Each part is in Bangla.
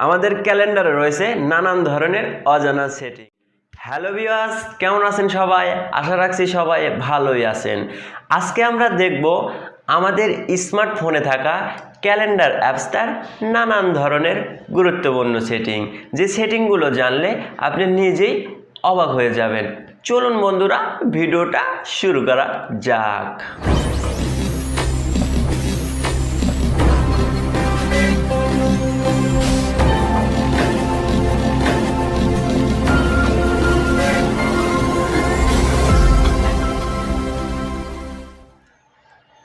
আমাদের ক্যালেন্ডারে রয়েছে নানান ধরনের অজানা সেটিং। হ্যালো ভিউয়ার্স, কেমন আছেন সবাই? আশা রাখছি সবাই ভালোই আছেন। আজকে আমরা দেখব আমাদের স্মার্টফোনে থাকা ক্যালেন্ডার অ্যাপসটার নানান ধরনের গুরুত্বপূর্ণ সেটিং, যে সেটিংগুলো জানলে আপনি নিজেই অবাক হয়ে যাবেন। চলুন বন্ধুরা, ভিডিওটা শুরু করা যাক।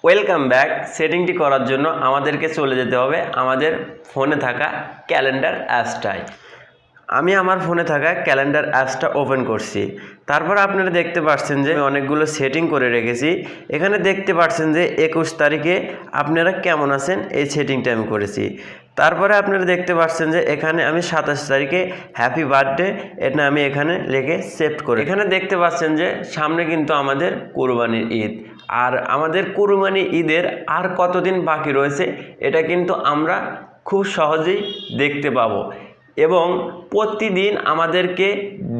Welcome back. সেটিংটি করার জন্য আমাদেরকে চলে যেতে হবে আমাদের ফোনে থাকা ক্যালেন্ডার অ্যাপসটায়। আমি আমার ফোনে থাকা ক্যালেন্ডার অ্যাপসটা ওপেন করছি। তারপর আপনারা দেখতে পাচ্ছেন যে অনেকগুলো সেটিং করে রেখেছি। এখানে দেখতে পাচ্ছেন যে 21 তারিখে আপনারা কেমন আছেন, এই সেটিংটা আমি করেছি। তারপরে আপনারা দেখতে পাচ্ছেন যে এখানে আমি 27 তারিখে হ্যাপি বার্থডে, এটা আমি এখানে লিখে সেভ করি। এখানে দেখতে পাচ্ছেন যে সামনে কিন্তু আমাদের কুরবানির ঈদ, আর আমাদের কুরবানি ঈদের আর কতদিন বাকি রয়েছে এটা কিন্তু আমরা খুব সহজেই দেখতে পাবো, এবং প্রতিদিন আমাদেরকে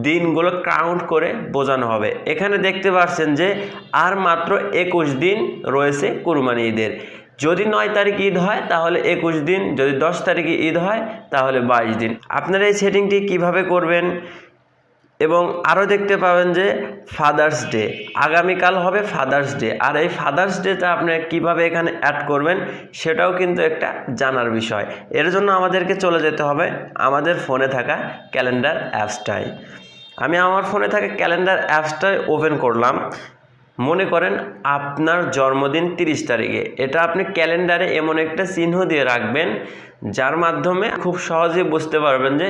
দিনগুলো কাউন্ট করে বোঝানো হবে। এখানে দেখতে পাচ্ছেন যে আর মাত্র 21 দিন রয়েছে কুরবানি ঈদের। যদি 9 তারিখ ঈদ হয় তাহলে 21 দিন, যদি 10 তারিখে ঈদ হয় তাহলে 22 দিন। আপনারা এই সেটিংটি কিভাবে করবেন, এবং আরও দেখতে পাবেন যে ফাদার্স ডে, আগামীকাল হবে ফাদার্স ডে, আর এই ফাদার্স ডেটা আপনারা কীভাবে এখানে অ্যাড করবেন সেটাও কিন্তু একটা জানার বিষয়। এর জন্য আমাদেরকে চলে যেতে হবে আমাদের ফোনে থাকা ক্যালেন্ডার অ্যাপসটায়। আমি আমার ফোনে থাকা ক্যালেন্ডার অ্যাপসটায় ওপেন করলাম। মনে করেন আপনার জন্মদিন 30 তারিখে, এটা আপনি ক্যালেন্ডারে এমন একটা চিহ্ন দিয়ে রাখবেন যার মাধ্যমে খুব সহজে বুঝতে পারবেন যে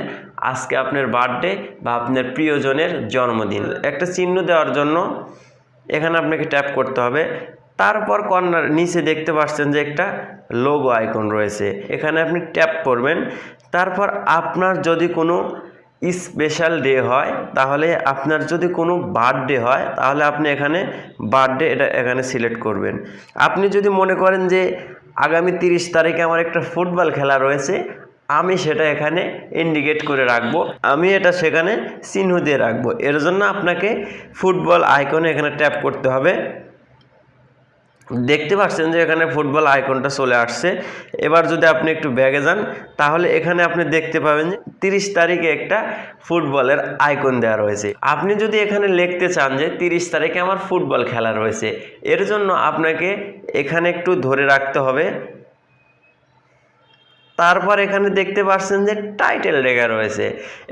আজকে আপনার বার্থডে বা আপনার প্রিয়জনের জন্মদিন। একটা চিহ্ন দেওয়ার জন্য এখানে আপনাকে ট্যাপ করতে হবে। তারপর কর্নার নিচে দেখতে পাচ্ছেন যে একটা লোগো আইকন রয়েছে, এখানে আপনি ট্যাপ করবেন। তারপর আপনার যদি কোনো স্পেশাল ডে হয়, তাহলে আপনার যদি কোনো বার্থডে হয় তাহলে আপনি এখানে বার্থডে এটা এখানে সিলেক্ট করবেন। আপনি যদি মনে করেন যে আগামী 30 তারিখে আমার একটা ফুটবল খেলা রয়েছে, আমি সেটা এখানে ইন্ডিকেট করে রাখবো, আমি এটা সেখানে চিহ্ন দিয়ে রাখবো। এর জন্য আপনাকে ফুটবল আইকনে এখানে ট্যাপ করতে হবে। দেখতে পাচ্ছেন যে এখানে ফুটবল আইকনটা চলে আসছে। এবার যদি আপনি একটু ব্যাগে যান তাহলে এখানে আপনি দেখতে পাবেন যে 30 তারিখে একটা ফুটবলের আইকন দেওয়া রয়েছে। আপনি যদি এখানে লিখতে চান যে 30 তারিখে আমার ফুটবল খেলা রয়েছে, এর জন্য আপনাকে এখানে একটু ধরে রাখতে হবে। তারপর এখানে দেখতে পাচ্ছেন যে টাইটেল লেখা রয়েছে,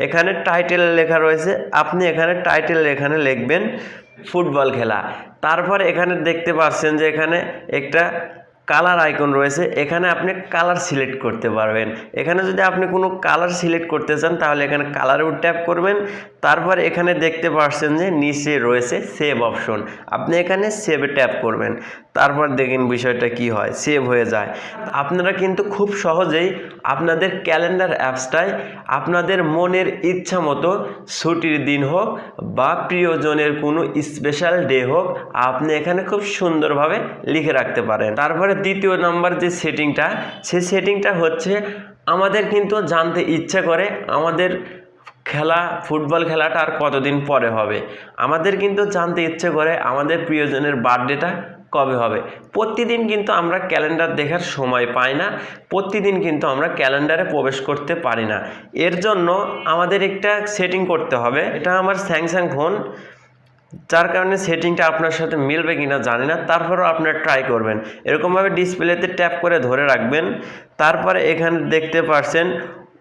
এখানে টাইটেল লেখা রয়েছে, আপনি এখানে টাইটেল এখানে লিখবেন ফুটবল খেলা। তারপর এখানে দেখতে পাচ্ছেন যে এখানে একটা কালার আইকন রয়েছে, এখানে আপনি কালার সিলেক্ট করতে পারবেন। এখানে যদি আপনি কোনো কালার সিলেক্ট করতে চান তাহলে এখানে কালারের উপর ট্যাপ করবেন। তারপর এখানে দেখতে পাচ্ছেন যে নিচে রয়েছে সেভ অপশন, আপনি এখানে সেভে ট্যাপ করবেন। তারপর দেখেন বিষয়টা কি হয়, সেভ হয়ে যায়। আপনারা কিন্তু খুব সহজেই আপনাদের ক্যালেন্ডার অ্যাপসটায় আপনাদের মনের ইচ্ছা মতো ছুটির দিন হোক বা প্রিয়জনের কোনো স্পেশাল ডে হোক, আপনি এখানে খুব সুন্দরভাবে লিখে রাখতে পারেন। তারপরে দ্বিতীয় নাম্বার যে সেটিংটা, সেই সেটিংটা হচ্ছে আমাদের কিন্তু জানতে ইচ্ছা করে আমাদের ফুটবল খেলাটা আর কতদিন পরে হবে। আমাদের কিন্তু জানতে ইচ্ছে করে আমাদের প্রিয়জনের বার্থডেটা কবে হবে। প্রতিদিন কিন্তু আমরা ক্যালেন্ডার দেখার সময় পাই না, প্রতিদিন কিন্তু আমরা ক্যালেন্ডারে প্রবেশ করতে পারি না। এর জন্য আমাদের একটা সেটিং করতে হবে। এটা আমার স্যামসাং ফোন, যার কারণে সেটিংটা আপনার সাথে মিলবে কিনা জানি না, তারপরেও আপনারা ট্রাই করবেন। এরকমভাবে ডিসপ্লেতে ট্যাপ করে ধরে রাখবেন। তারপরে এখানে দেখতে পাচ্ছেন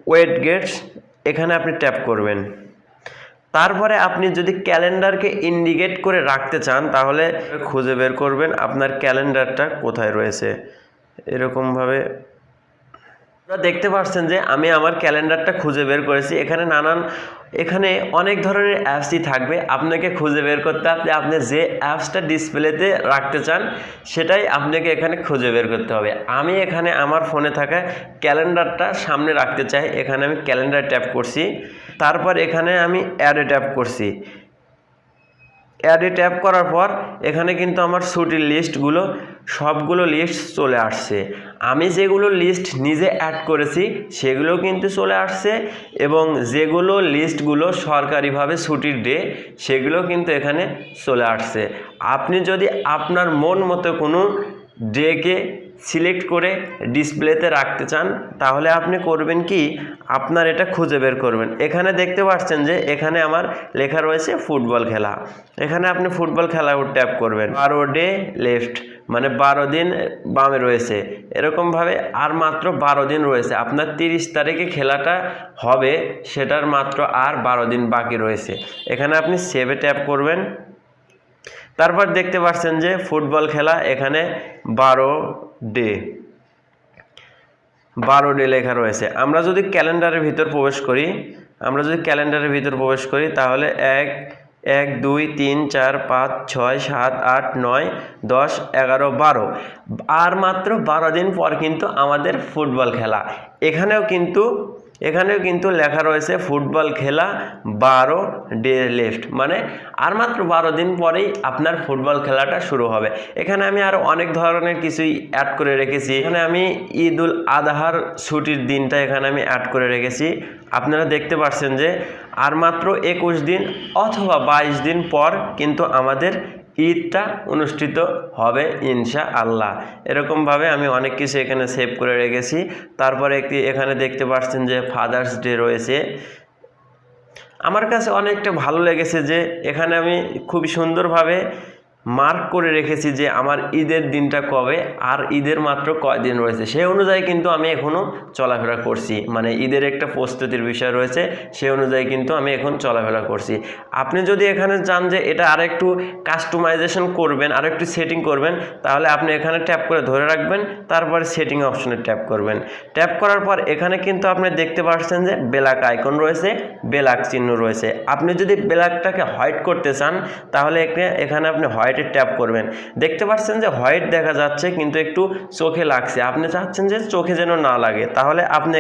ওয়েট গেটস, এখানে আপনি ট্যাপ করবেন। তারপরে আপনি যদি ক্যালেন্ডারকে ইন্ডিকেট করে রাখতে চান তাহলে খুঁজে বের করবেন আপনার ক্যালেন্ডারটা কোথায় রয়েছে। এরকমভাবে দেখতে পাচ্ছেন যে আমি আমার ক্যালেন্ডারটা খুঁজে বের করেছি। এখানে অনেক ধরনের অ্যাপসই থাকবে, আপনাকে খুঁজে বের করতে হবে আপনি যে অ্যাপসটা ডিসপ্লেতে রাখতে চান সেটাই আপনাকে এখানে খুঁজে বের করতে হবে। আমি এখানে আমার ফোনে থাকা ক্যালেন্ডারটা সামনে রাখতে চাই, এখানে আমি ক্যালেন্ডার ট্যাপ করছি। তারপর এখানে আমি অ্যাডে ট্যাপ করছি। অ্যাডে ট্যাপ করার পর এখানে কিন্তু আমার ছুটির লিস্টগুলো সবগুলো লিস্ট চলে আসছে। আমি যেগুলো লিস্ট নিজে অ্যাড করেছি সেগুলো কিন্তু চলে আসছে, এবং যেগুলো লিস্টগুলো সরকারিভাবে ছুটির ডে সেগুলো কিন্তু এখানে চলে আসছে। আপনি যদি আপনার মন মতো কোনো ডেকে সিলেক্ট করে ডিসপ্লেতে রাখতে চান তাহলে আপনি করবেন কি, আপনার এটা খুঁজে বের করবেন। এখানে দেখতে পাচ্ছেন যে এখানে আমার লেখা রয়েছে ফুটবল খেলা। এখানে আপনি ফুটবল খেলার উপর ট্যাপ করবেন। 12 ডে লেফট, মানে 12 দিন বামে রয়েছে, এরকমভাবে আর মাত্র 12 দিন রয়েছে। আপনার 30 তারিখে খেলাটা হবে, সেটার মাত্র আর 12 দিন বাকি রয়েছে। এখানে আপনি সেভে ট্যাপ করবেন। তারপর দেখতে পাচ্ছেন যে ফুটবল খেলা এখানে 12 ডে লেখা রয়েছে। আমরা যদি ক্যালেন্ডারের ভিতর প্রবেশ করি তাহলে 1, 2, 3, 4, 5, 6, 7, 8, 9, 10, 11, 12 আর মাত্র 12 দিন পর কিন্তু আমাদের ফুটবল খেলা। এখানেও কিন্তু লেখা রয়েছে ফুটবল খেলা 12 ডে লেফট, মানে আর মাত্র 12 দিন পরেই আপনার ফুটবল খেলাটা শুরু হবে। এখানে আমি আরও অনেক ধরনের কিছুই অ্যাড করে রেখেছি। এখানে আমি ঈদ উল আজহার ছুটির দিনটা এখানে আমি অ্যাড করে রেখেছি। আপনারা দেখতে পাচ্ছেন যে আর মাত্র 21 দিন অথবা 22 দিন পর কিন্তু আমাদের ঈদটা অনুষ্ঠিত হবে ইনশাআল্লাহ। এরকমভাবে আমি অনেক কিছু এখানে সেভ করে রেখেছি। তারপরে এখানে দেখতে পাচ্ছেন যে ফাদার্স ডে রয়েছে। আমার কাছে অনেকটা ভালো লেগেছে যে এখানে আমি খুব সুন্দরভাবে মার্ক করে রেখেছি যে আমার ঈদের দিনটা কবে আর ঈদের মাত্র কয়দিন রয়েছে। সেই অনুযায়ী কিন্তু আমি এখনও চলাফেরা করছি, মানে ঈদের একটা প্রস্তুতির বিষয় রয়েছে, সেই অনুযায়ী কিন্তু আমি এখন চলাফেরা করছি। আপনি যদি এখানে চান যে এটা আরেকটু কাস্টমাইজেশন করবেন, আরেকটু সেটিং করবেন, তাহলে আপনি এখানে ট্যাপ করে ধরে রাখবেন, তারপরে সেটিং অপশনে ট্যাপ করবেন। ট্যাপ করার পর এখানে কিন্তু আপনি দেখতে পাচ্ছেন যে ব্ল্যাক আইকন রয়েছে, ব্ল্যাক চিহ্ন রয়েছে। আপনি যদি ব্ল্যাকটাকে হোয়াইট করতে চান তাহলে এখানে আপনি হোয়াইটে ট্যাপ করবেন। দেখতে পাচ্ছেন যে হোয়াইট দেখা যাচ্ছে কিন্তু একটু চোখে লাগছে, আপনি চাচ্ছেন যে চোখে যেন না লাগে, তাহলে আপনি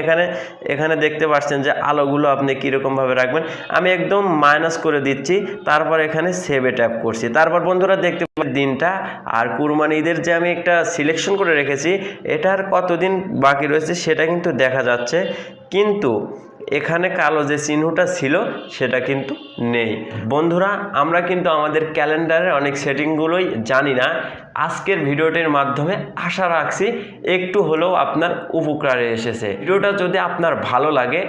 এখানে দেখতে পাচ্ছেন যে আলোগুলো আপনি কীরকমভাবে রাখবেন। আমি একদম মাইনাস করে দিচ্ছি, তারপর এখানে সেভে ট্যাপ করছি। তারপর বন্ধুরা দেখতে পাচ্ছেন দিনটা আর কুরবানি ঈদের যে আমি একটা সিলেকশন করে রেখেছি এটার কতদিন বাকি রয়েছে সেটা কিন্তু দেখা যাচ্ছে, কিন্তু এখানে কালো যে চিহ্নটা ছিল সেটা কিন্তু নেই। বন্ধুরা, আমরা কিন্তু আমাদের ক্যালেন্ডারের অনেক সেটিংগুলোই জানি না। আজকের ভিডিওটির মাধ্যমে আশা রাখছি একটু হলেও আপনার উপকারে এসেছে। ভিডিওটা যদি আপনার ভালো লাগে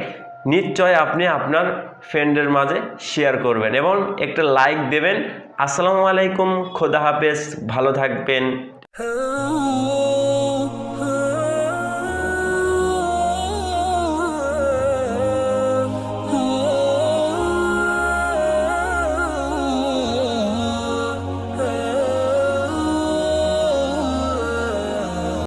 নিশ্চয় আপনি আপনার ফ্রেন্ডের মাঝে শেয়ার করবেন এবং একটা লাইক দেবেন। আসসালামু আলাইকুম, খোদা হাফেজ, ভালো থাকবেন।